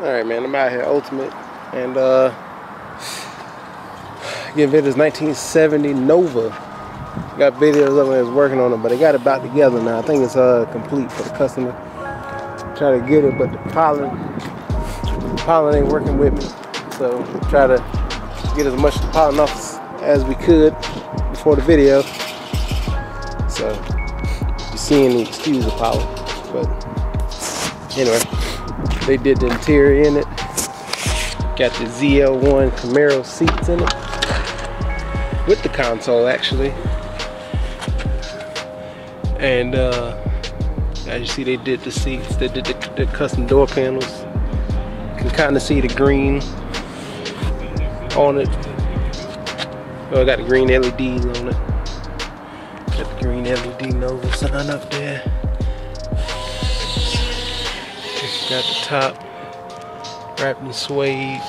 Alright, man, I'm out here, Ultimate, and getting videos 1970 Nova. Got videos of when I was working on it, but they got it about together now. I think it's complete for the customer. Try to get it, but the pollen ain't working with me. So try to get as much pollen off as we could before the video. So you're seeing the excuse the pollen, but anyway. They did the interior in it. Got the ZL1 Camaro seats in it. With the console actually. And as you see, they did the seats. They did the custom door panels. You can kind of see the green on it. Oh, I got the green LEDs on it. Got the green LED Nova sign up there. Got the top wrapped in suede.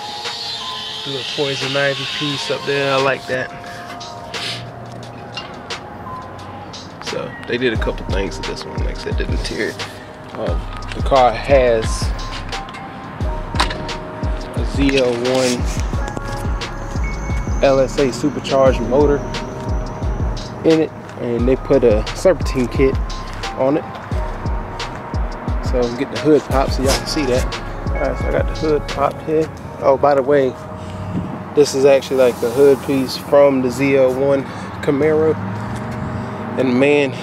Do a poison ivy piece up there. I like that. So they did a couple things to this one. Like I said, the interior. The car has a ZL1 LSA supercharged motor in it, and they put a serpentine kit on it. So get the hood popped so y'all can see that. Alright, so I got the hood popped here. Oh, by the way, this is actually like a hood piece from the ZL1 Camaro. And the man,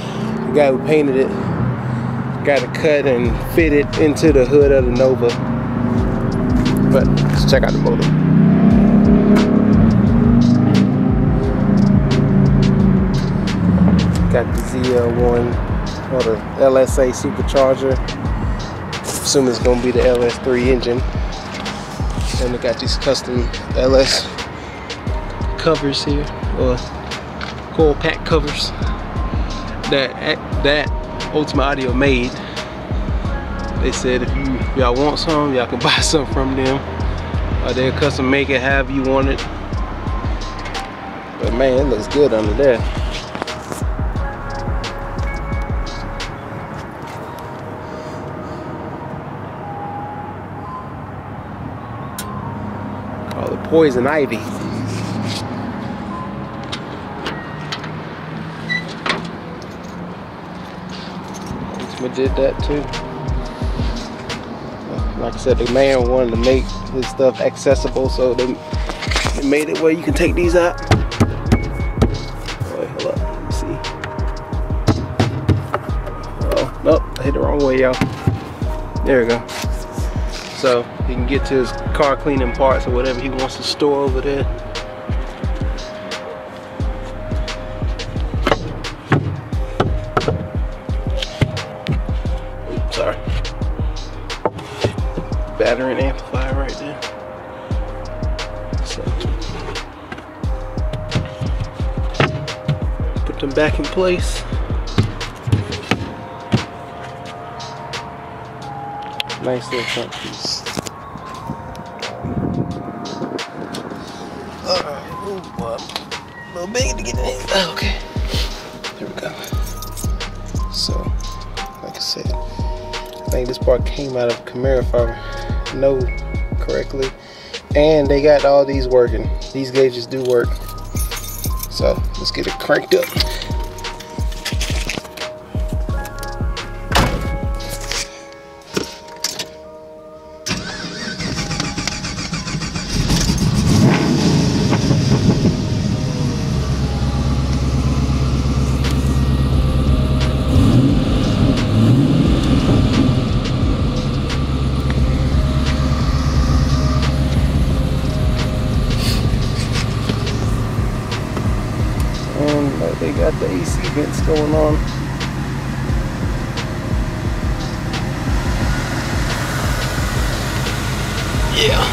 the guy who painted it, got it cut and fitted into the hood of the Nova. But let's check out the motor. Got the ZL1 or the LSA supercharger. Assuming it's gonna be the LS3 engine. And they got these custom LS covers here, or coil pack covers that Ultimate Audio made. They said if y'all want some, y'all can buy some from them. They'll custom make it however you want it. But man, it looks good under there. Oh, the poison ivy. Ultimate did that too. Like I said, the man wanted to make his stuff accessible, so they made it where you can take these out. Oh, wait, hold up, let me see. Oh, nope, I hit the wrong way, y'all. There we go. So he can get to his car cleaning parts or whatever he wants to store over there. Oops, sorry. Battery and amplifier right there. So put them back in place. Nice little front piece. Ooh, boy. A little big to get in. Okay. There we go. So, like I said, I think this part came out of Camaro if I know correctly. And they got all these working. These gauges do work. So, let's get it cranked up. They got the AC vents going on. Yeah.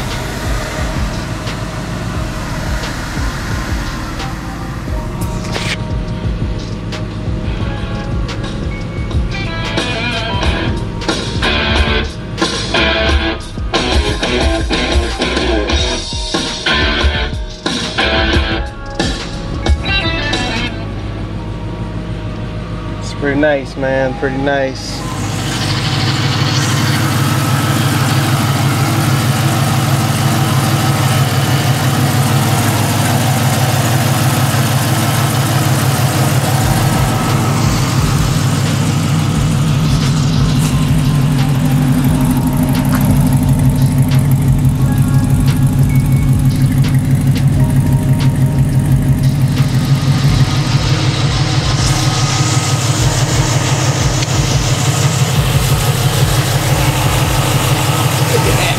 Pretty nice, man, pretty nice. Look at that.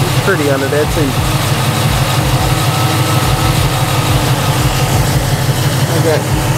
It's pretty under that too. Okay.